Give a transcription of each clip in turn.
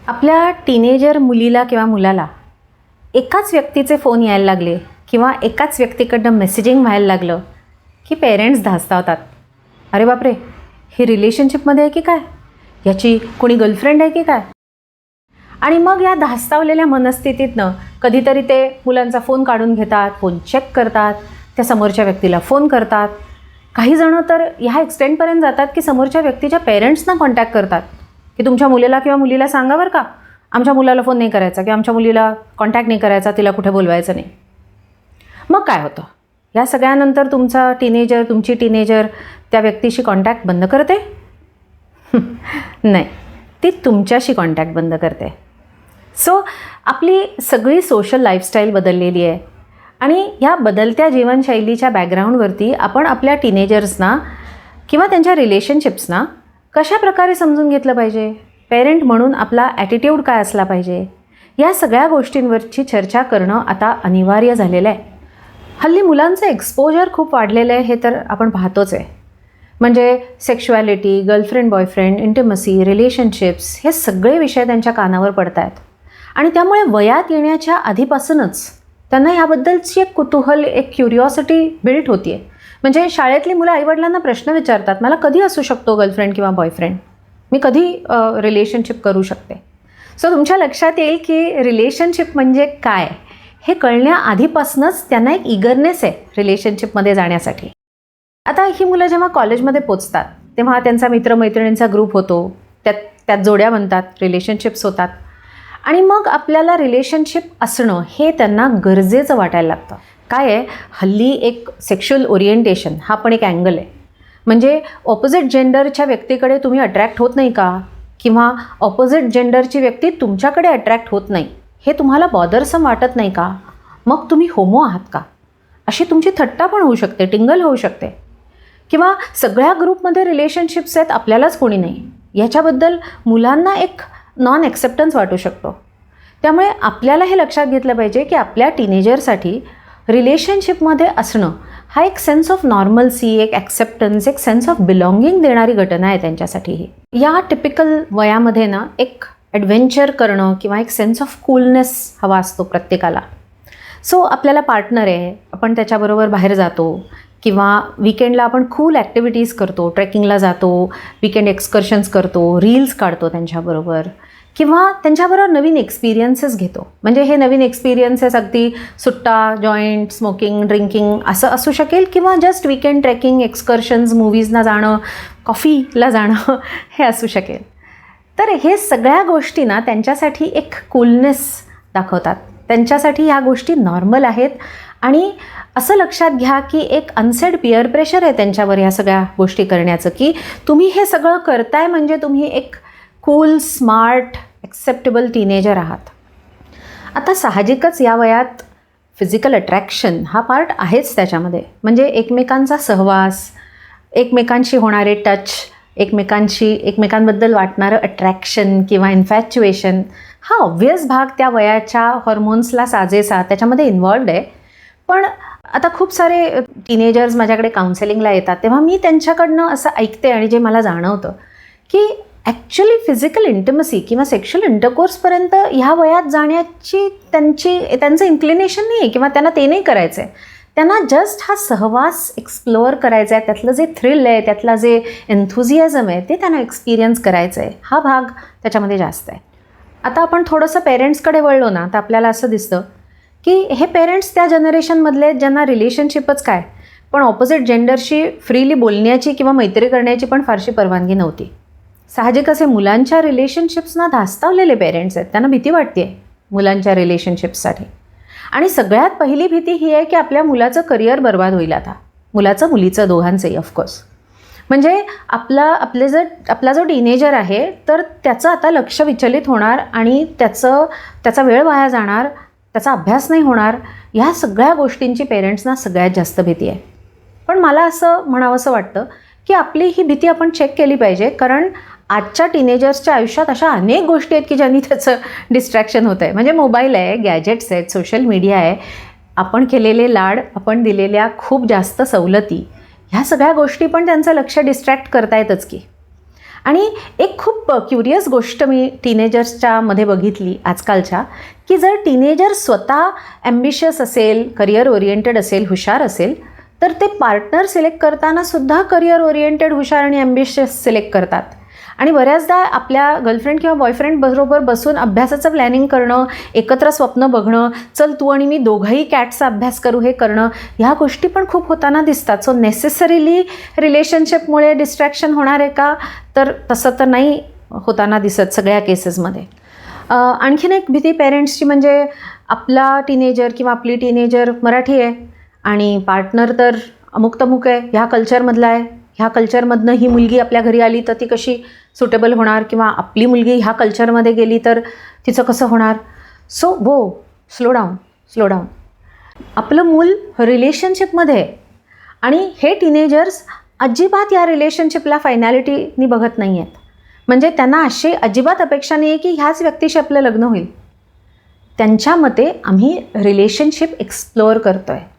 आपल्या टीनेजर मुलीला किंवा मुलाला एकाच व्यक्तीचे फोन यायला लागले किंवा एकाच व्यक्तीकडनं मेसेजिंग व्हायला लागलं की पेरेंट्स धास्तावतात. अरे बापरे, ही रिलेशनशिपमध्ये आहे की काय, याची कोणी गर्लफ्रेंड आहे की काय. आणि मग या धास्तावलेल्या मनस्थितीतनं कधीतरी ते मुलांचा फोन काढून घेतात, फोन चेक करतात, त्या समोरच्या व्यक्तीला फोन करतात. काही जणं तर ह्या एक्सटेंडपर्यंत जातात की समोरच्या व्यक्तीच्या पेरेंट्सना कॉन्टॅक्ट करतात की तुमच्या मुलीला किंवा मुलीला सांगा बरं का, आमच्या मुलाला फोन नाही करायचा किंवा आमच्या मुलीला कॉन्टॅक्ट नाही करायचा, तिला कुठे बोलवायचं नाही. मग काय होतं, या सगळ्यानंतर तुमची टीनेजर त्या व्यक्तीशी कॉन्टॅक्ट बंद करते? नाही, ती तुमच्याशी कॉन्टॅक्ट बंद करते. सो आपली सगळी सोशल लाईफस्टाईल बदललेली आहे आणि ह्या बदलत्या जीवनशैलीच्या बॅकग्राऊंडवरती आपण आपल्या टीनेजर्सना किंवा त्यांच्या रिलेशनशिप्सना कशा प्रकारे समजून घेतलं पाहिजे, पेरेंट म्हणून आपला ॲटिट्यूड काय असला पाहिजे, या सगळ्या गोष्टींवरची चर्चा करणं आता अनिवार्य झालेलं आहे. हल्ली मुलांचं एक्सपोजर खूप वाढलेलं आहे, हे तर आपण पाहतोच आहे. म्हणजे सेक्शुॲलिटी, गर्लफ्रेंड बॉयफ्रेंड, इंटिमसी, रिलेशनशिप्स, हे सगळे विषय त्यांच्या कानावर पडत आहेत. आणि त्यामुळे वयात येण्याच्या आधीपासूनच त्यांना ह्याबद्दलची एक कुतूहल, एक क्युरिओसिटी बिल्ट होती आहे. म्हणजे शाळेतली मुलं आईवडिलांना प्रश्न विचारतात, मला कधी असू शकतो गर्लफ्रेंड किंवा बॉयफ्रेंड, मी कधी रिलेशनशिप करू शकते. सो तुमच्या लक्षात येईल की रिलेशनशिप म्हणजे काय हे कळण्याआधीपासूनच त्यांना एक इगरनेस आहे रिलेशनशिपमध्ये जाण्यासाठी. आता ही मुलं जेव्हा कॉलेजमध्ये पोचतात तेव्हा त्यांचा मित्रमैत्रिणींचा ग्रुप होतो, त्यात जोड्या बनतात, रिलेशनशिप्स होतात. आणि मग आपल्याला रिलेशनशिप असणं हे त्यांना गरजेचं वाटायला लागतं. काय आहे, हल्ली एक सेक्शुअल ओरिएंटेशन हा पण एक अँगल आहे. म्हणजे ऑपोजिट जेंडरच्या व्यक्तीकडे तुम्ही अट्रॅक्ट होत नाही का, किंवा ऑपोजिट जेंडरची व्यक्ती तुमच्याकडे अट्रॅक्ट होत नाही, हे तुम्हाला बॉदरसम वाटत नाही का, मग तुम्ही होमो आहात का, अशी तुमची थट्टा पण होऊ शकते, टिंगल होऊ शकते. किंवा सगळ्या ग्रुपमध्ये रिलेशनशिप्स आहेत, आपल्यालाच कोणी नाही, याच्याबद्दल मुलांना एक नॉन ॲक्सेप्टन्स वाटू शकतो. त्यामुळे आपल्याला हे लक्षात घेतलं पाहिजे की आपल्या टीनेजरसाठी रिलेशनशिपमध्ये असणं हा एक सेन्स ऑफ नॉर्मल्सी, एक ॲक्सेप्टन्स, एक सेन्स ऑफ बिलॉंगिंग देणारी घटना आहे त्यांच्यासाठीही. या टिपिकल वयामध्ये ना एक ॲडव्हेंचर करणं किंवा एक सेन्स ऑफ कूलनेस हवा असतो प्रत्येकाला. सो आपल्याला पार्टनर आहे, आपण त्याच्याबरोबर बाहेर जातो किंवा विकेंडला आपण कूल ॲक्टिव्हिटीज करतो, ट्रेकिंगला जातो, विकेंड एक्सकर्शन्स करतो, रील्स काढतो त्यांच्याबरोबर, किंवा त्यांच्याबरोबर नवीन एक्सपिरियन्सेस घेतो. म्हणजे हे नवीन एक्सपिरियन्सेस अगदी सुट्टा, जॉईंट, स्मोकिंग, ड्रिंकिंग असं असू शकेल, किंवा जस्ट विकेंड ट्रेकिंग, एक्सकर्शन्स, मूवीजना जाणं, कॉफीला जाणं हे असू शकेल. तर हे सगळ्या गोष्टी ना त्यांच्यासाठी एक कूलनेस दाखवतात, त्यांच्यासाठी ह्या गोष्टी नॉर्मल आहेत. आणि असं लक्षात घ्या की एक अनसेड पिअर प्रेशर आहे त्यांच्यावर ह्या सगळ्या गोष्टी करण्याचं, की तुम्ही हे सगळं करताय म्हणजे तुम्ही एक कूल, स्मार्ट, ॲक्सेप्टेबल टीनेजर आहात. आता साहजिकच या वयात फिजिकल अट्रॅक्शन हा पार्ट आहेच त्याच्यामध्ये. म्हणजे एकमेकांचा सहवास, एकमेकांशी होणारे टच, एकमेकांबद्दल वाटणारं अट्रॅक्शन किंवा इन्फॅच्युएशन हा ऑब्व्हियस भाग त्या वयाच्या हॉर्मोन्सला साजेसा त्याच्यामध्ये इन्वॉल्व्ड आहे. पण आता खूप सारे टीनेजर्स माझ्याकडे काउन्सेलिंगला येतात तेव्हा मी त्यांच्याकडनं असं ऐकते आणि जे मला जाणवतं की ॲक्च्युली फिजिकल इंटिमसी किंवा सेक्शुअल इंटरकोर्सपर्यंत ह्या वयात जाण्याची त्यांचं इन्क्लिनेशन नाही आहे किंवा त्यांना ते नाही करायचं आहे. त्यांना जस्ट हा सहवास एक्सप्लोअर करायचा आहे, त्यातलं जे थ्रिल आहे, त्यातला जे एन्थुझियाझम आहे ते त्यांना एक्सपिरियन्स करायचं आहे. हा भाग त्याच्यामध्ये जास्त आहे. आता आपण थोडंसं पेरेंट्सकडे वळलो ना तर आपल्याला असं दिसतं की हे पेरेंट्स त्या जनरेशनमधले ज्यांना रिलेशनशिपच काय, पण ऑपोजिट जेंडरशी फ्रीली बोलण्याची किंवा मैत्री करण्याची पण फारशी परवानगी नव्हती. साहजिक असे मुलांच्या रिलेशनशिप्सना धास्तावलेले पेरेंट्स आहेत, त्यांना भीती वाटते आहे मुलांच्या रिलेशनशिप्ससाठी. आणि सगळ्यात पहिली भीती ही आहे की आपल्या मुलाचं करिअर बर्बाद होईल. आता मुलाचं मुलीचं दोघांचंही ऑफकोर्स. म्हणजे आपला जो टीनेजर आहे तर त्याचं आता लक्ष विचलित होणार आणि त्याचा वेळ वाया जाणार, त्याचा अभ्यास नाही होणार. ह्या सगळ्या गोष्टींची पेरेंट्सना सगळ्यात जास्त भीती आहे. पण मला असं म्हणावंसं वाटतं की आपली ही भीती आपण चेक केली पाहिजे, कारण आजच्या टीनेजर्सच्या आयुष्यात अशा अनेक गोष्टी आहेत की ज्यांनी त्याचं डिस्ट्रॅक्शन होतं आहे. म्हणजे मोबाईल आहे, गॅजेट्स आहेत, सोशल मीडिया आहे, आपण केलेले लाड, आपण दिलेल्या खूप जास्त सवलती, ह्या सगळ्या गोष्टी पण त्यांचं लक्ष डिस्ट्रॅक्ट करतायतच की. आणि एक खूप क्युरियस गोष्ट मी टीनेजर्सच्या मध्ये बघितली आजकालच्या, की जर टीनेजर स्वतः ॲम्बिशियस असेल, करिअर ओरिएंटेड असेल, हुशार असेल, तर ते पार्टनर सिलेक्ट करताना सुद्धा करिअर ओरिएंटेड, हुशार आणि ॲम्बिशियस सिलेक्ट करतात. आणि बऱ्याचदा आपल्या गर्लफ्रेंड किंवा बॉयफ्रेंड बरोबर बसून अभ्यासाचं प्लॅनिंग करणं, एकत्र स्वप्न बघणं, चल तू आणि मी दोघंही कॅटचा अभ्यास करू हे करणं, ह्या गोष्टी पण खूप होताना दिसतात. सो नेसेसरीली रिलेशनशिपमुळे डिस्ट्रॅक्शन होणार आहे का, तर तसं तर नाही होताना दिसत सगळ्या केसेसमध्ये. आणखीन एक भीती पेरेंट्सची म्हणजे आपला टीनेजर किंवा आपली टीनेजर मराठी आहे आणि पार्टनर तर अमुक तमुक आहे, ह्या कल्चरमधला आहे, ह्या कल्चरमधनं ही मुलगी आपल्या घरी आली तर ती कशी सुटेबल होणार, किंवा आपली मुलगी ह्या कल्चरमध्ये गेली तर तिचं कसं होणार. So slow down. आपलं मूल रिलेशनशिपमध्ये आहे आणि हे टीनेजर्स अजिबात या रिलेशनशिपला फायनॅलिटीनी बघत नाही आहेत. म्हणजे त्यांना अशी अजिबात अपेक्षा नाही आहे की ह्याच व्यक्तीशी आपलं लग्न होईल. त्यांच्या मते आम्ही रिलेशनशिप एक्सप्लोअर करतो आहे.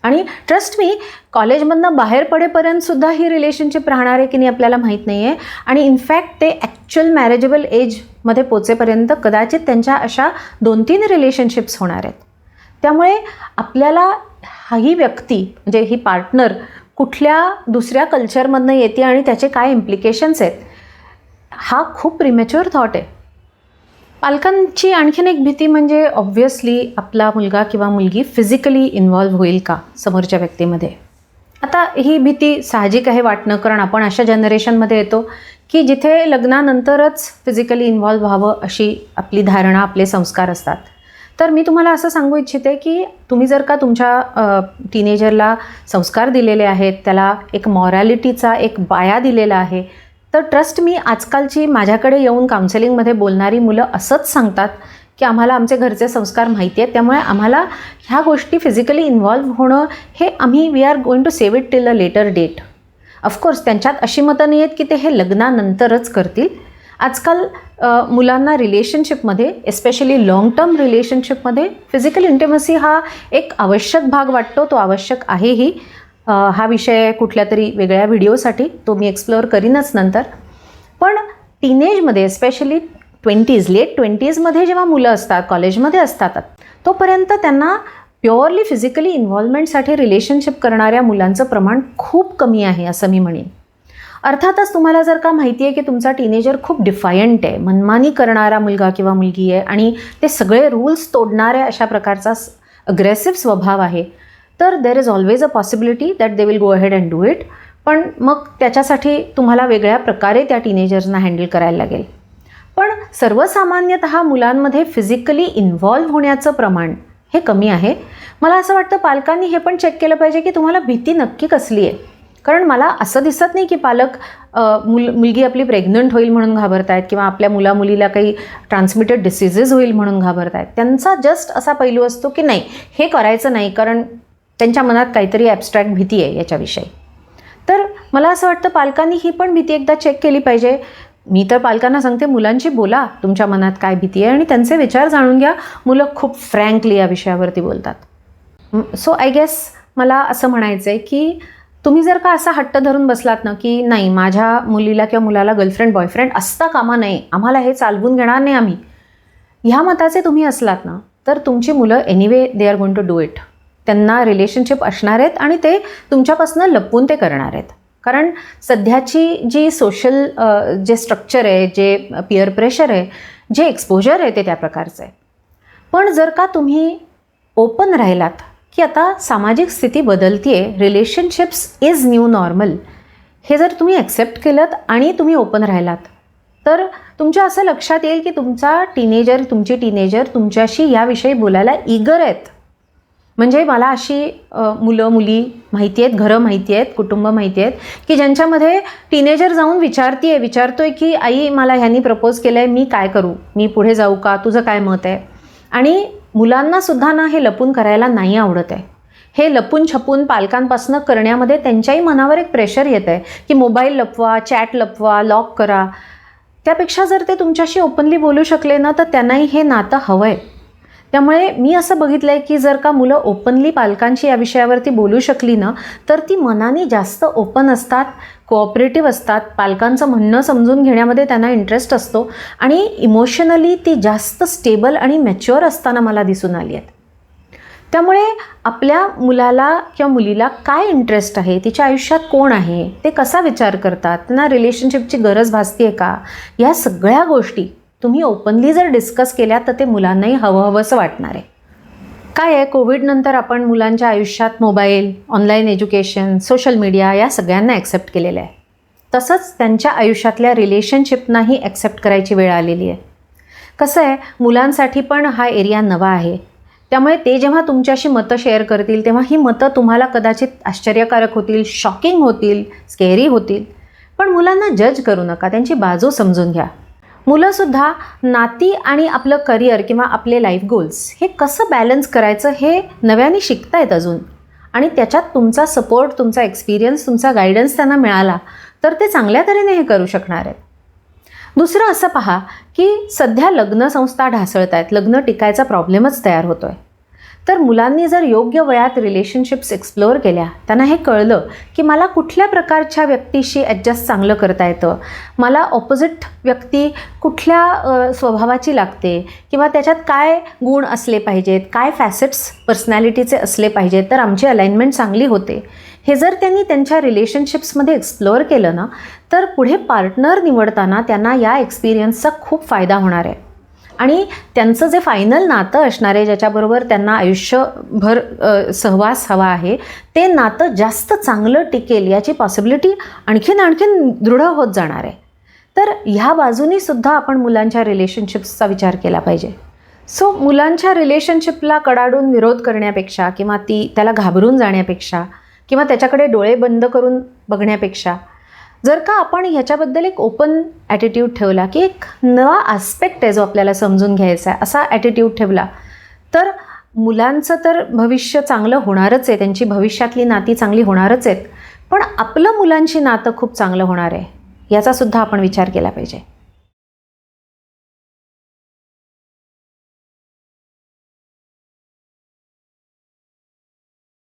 आणि ट्रस्ट मी, कॉलेजमधनं बाहेर पडेपर्यंतसुद्धा ही रिलेशनशिप राहणार आहे की नाही आपल्याला माहीत नाही आहे. आणि इनफॅक्ट ते ॲक्च्युअल मॅरेजेबल एजमध्ये पोचेपर्यंत कदाचित त्यांच्या अशा 2-3 रिलेशनशिप्स होणार आहेत. त्यामुळे आपल्याला ही व्यक्ती म्हणजे ही पार्टनर कुठल्या दुसऱ्या कल्चरमधनं येते आणि त्याचे काय इम्प्लिकेशन्स आहेत, हा खूप प्रिमॅच्युअर थॉट आहे. पालकांची आणखीन एक भीती म्हणजे ऑब्व्हियसली आपला मुलगा किंवा मुलगी फिजिकली इन्व्हॉल्व्ह होईल का समोरच्या व्यक्तीमध्ये. आता ही भीती साहजिक आहे वाटणं, कारण आपण अशा जनरेशनमध्ये येतो की जिथे लग्नानंतरच फिजिकली इन्व्हॉल्व्ह व्हावं अशी आपली धारणा, आपले संस्कार असतात. तर मी तुम्हाला असं सांगू इच्छिते की तुम्ही जर का तुमच्या टीनेजरला संस्कार दिलेले आहेत, त्याला एक मॉरॅलिटीचा एक बाया दिलेला आहे, तर ट्रस्ट मी, आजकालची माझ्याकडे येऊन काउन्सिलिंगमध्ये बोलणारी मुलं असंच सांगतात की आम्हाला आमचे घरचे संस्कार माहिती आहेत, त्यामुळे आम्हाला ह्या गोष्टी फिजिकली इन्व्हॉल्व्ह होणं हे we are going to save it till a later date. Of course त्यांच्यात अशी मतं नाही आहेत की ते हे लग्नानंतरच करतील. आजकाल मुलांना रिलेशनशिपमध्ये, एस्पेशली लाँग टर्म रिलेशनशिपमध्ये फिजिकल इंटिमसी हा एक आवश्यक भाग वाटतो. तो आवश्यक आहेही. हा विषय कुठल्या तरी वेगळ्या व्हिडिओसाठी तो मी एक्सप्लोअर करीनच नंतर. पण टीनेजमध्ये, एस्पेशली लेट 20sमध्ये जेव्हा मुलं असतात, कॉलेजमध्ये असतात, तोपर्यंत त्यांना प्युअरली फिजिकली इन्व्हॉल्वमेंटसाठी रिलेशनशिप करणाऱ्या मुलांचं प्रमाण खूप कमी आहे असं मी म्हणेन. अर्थातच तुम्हाला जर का माहिती आहे की तुमचा टीनेजर खूप डिफायंट आहे, मनमानी करणारा मुलगा किंवा मुलगी आहे आणि ते सगळे रूल्स तोडणाऱ्या अशा प्रकारचा अग्रेसिव्ह स्वभाव आहे, तर there is always a possibility that they will go ahead and do it. पण मग त्याच्यासाठी तुम्हाला वेगळ्या प्रकारे त्या टीनेजर्सना हँडल करायला लागेल. पण सर्वसामान्यतः मुलांमध्ये फिजिकली इन्व्हॉल्व्ह होण्याचं प्रमाण हे कमी आहे. मला असं वाटतं पालकांनी हे पण चेक केलं पाहिजे की तुम्हाला भीती नक्की कसली आहे. कारण मला असं दिसत नाही की पालक मुलगी आपली प्रेग्नंट होईल म्हणून घाबरत आहेत किंवा आपल्या मुलीला काही ट्रान्समिटेड डिसीजेस होईल म्हणून घाबरत आहेत. त्यांचा जस्ट असा पैलू असतो की नाही, हे करायचं नाही, कारण त्यांच्या मनात काहीतरी ॲबस्ट्रॅक्ट भीती आहे याच्याविषयी. तर मला असं वाटतं पालकांनी ही पण भीती एकदा चेक केली पाहिजे. मी तर पालकांना सांगते, मुलांशी बोला, तुमच्या मनात काय भीती आहे आणि त्यांचे विचार जाणून घ्या. मुलं खूप फ्रँकली या विषयावरती बोलतात. सो आय गेस मला असं म्हणायचं आहे की तुम्ही जर का असा हट्ट धरून बसलात ना की नाही, माझ्या मुलीला किंवा मुलाला गर्लफ्रेंड बॉयफ्रेंड असता कामा नये, आम्हाला हे चालवून घेणार नाही आम्ही, ह्या मताचे तुम्ही असलात ना, तर तुमची मुलं anyway they are going to do it. त्यांना रिलेशनशिप असणार आहेत आणि ते तुमच्यापासून लपवून ते करणार आहेत. कारण सध्याची जी सोशल जे स्ट्रक्चर आहे, जे पिअर प्रेशर आहे, जे एक्सपोजर आहे ते त्या प्रकारचं आहे. पण जर का तुम्ही ओपन राहिलात की आता सामाजिक स्थिती बदलती आहे, रिलेशनशिप्स इज न्यू नॉर्मल, हे जर तुम्ही ॲक्सेप्ट केलं आणि तुम्ही ओपन राहिलात, तर तुमच्या असं लक्षात येईल की तुमची टीनेजर तुमच्याशी याविषयी बोलायला ईगर आहेत. म्हणजे मला अशी मुलं मुली माहिती आहेत, घरं माहिती आहेत, कुटुंब माहिती आहेत की ज्यांच्यामध्ये टीनेजर जाऊन विचारतोय की आई, मला ह्यांनी प्रपोज केलं आहे, मी काय करू, मी पुढे जाऊ का, तुझं काय मत आहे. आणि मुलांनासुद्धा ना हे लपून करायला नाही आवडत आहे. हे लपून छपून पालकांपासून करण्यामध्ये त्यांच्याही मनावर एक प्रेशर येत आहे की मोबाईल लपवा, चॅट लपवा, लॉक करा. त्यापेक्षा जर ते तुमच्याशी ओपनली बोलू शकले ना, तर त्यांनाही हे नातं हवं आहे. त्यामुळे मी असं बघितलं आहे की जर का मुलं ओपनली पालकांशी या विषयावरती बोलू शकली ना, तर ती मनाने जास्त ओपन असतात, कोऑपरेटिव्ह असतात, पालकांचं म्हणणं समजून घेण्यामध्ये त्यांना इंटरेस्ट असतो आणि इमोशनली ती जास्त स्टेबल आणि मॅच्युअर असताना मला दिसून आली आहेत. त्यामुळे आपल्या मुलाला किंवा मुलीला काय इंटरेस्ट आहे, तिच्या आयुष्यात कोण आहे, ते कसा विचार करतात, त्यांना रिलेशनशिपची गरज भासते आहे का, या सगळ्या गोष्टी तुम्ही ओपनली जर डिस्कस केल्या तर ते मुलांनाही हवंहवंसं वाटणार आहे. काय आहे, कोविडनंतर आपण मुलांच्या आयुष्यात mobile, online education, social media या सगळ्यांना ॲक्सेप्ट केलेलं आहे. तसंच त्यांच्या आयुष्यातल्या रिलेशनशिपनाही ॲक्सेप्ट करायची वेळ आलेली आहे. कसं आहे, मुलांसाठी पण हा एरिया नवा आहे. त्यामुळे ते जेव्हा तुमच्याशी मतं शेअर करतील तेव्हा ही मतं तुम्हाला कदाचित आश्चर्यकारक होतील, शॉकिंग होतील, स्केरी होतील. पण मुलांना जज करू नका, त्यांची बाजू समजून घ्या. मुलंसुद्धा नाती आणि आपलं करिअर किंवा आपले लाईफ गोल्स हे कसं बॅलन्स करायचं हे नव्याने शिकतायत अजून. आणि त्याच्यात तुमचा सपोर्ट, तुमचा एक्सपिरियन्स, तुमचा गायडन्स त्यांना मिळाला तर ते चांगल्या तऱ्हेने हे करू शकणार आहेत. दुसरं असं पहा की सध्या लग्नसंस्था ढासळत आहेत, लग्न टिकायचा प्रॉब्लेमच तयार होतो आहे. तर मुलांनी जर योग्य वयात रिलेशनशिप्स एक्सप्लोअर केल्या, त्यांना हे कळलं की मला कुठल्या प्रकारच्या व्यक्तीशी ॲडजस्ट चांगलं करता येतं, मला ऑपोजिट व्यक्ती कुठल्या स्वभावाची लागते किंवा त्याच्यात काय गुण असले पाहिजेत, काय फॅसेट्स पर्सनॅलिटीचे असले पाहिजेत तर आमची अलाइनमेंट चांगली होते, हे जर त्यांनी त्यांच्या रिलेशनशिप्समध्ये एक्सप्लोअर केलं ना, तर पुढे पार्टनर निवडताना त्यांना या एक्सपिरियन्सचा खूप फायदा होणार आहे. आणि त्यांचं जे फायनल नातं असणार आहे, ज्याच्याबरोबर त्यांना आयुष्यभर सहवास हवा आहे, ते नातं जास्त चांगलं टिकेल याची पॉसिबिलिटी आणखीन दृढ होत जाणार आहे. तर ह्या बाजूनी सुद्धा आपण मुलांच्या रिलेशनशिप्सचा विचार केला पाहिजे. सो मुलांच्या रिलेशनशिपला कडाडून विरोध करण्यापेक्षा किंवा त्याला घाबरून जाण्यापेक्षा किंवा त्याच्याकडे डोळे बंद करून बघण्यापेक्षा जर का आपण ह्याच्याबद्दल एक ओपन ॲटिट्यूड ठेवला की एक नवा आस्पेक्ट आहे जो आपल्याला समजून घ्यायचा आहे, असा ॲटिट्यूड ठेवला तर मुलांचं तर भविष्य चांगलं होणारच आहे, त्यांची भविष्यातली नाती चांगली होणारच आहेत, पण आपलं मुलांची नातं खूप चांगलं होणार आहे याचासुद्धा आपण विचार केला पाहिजे.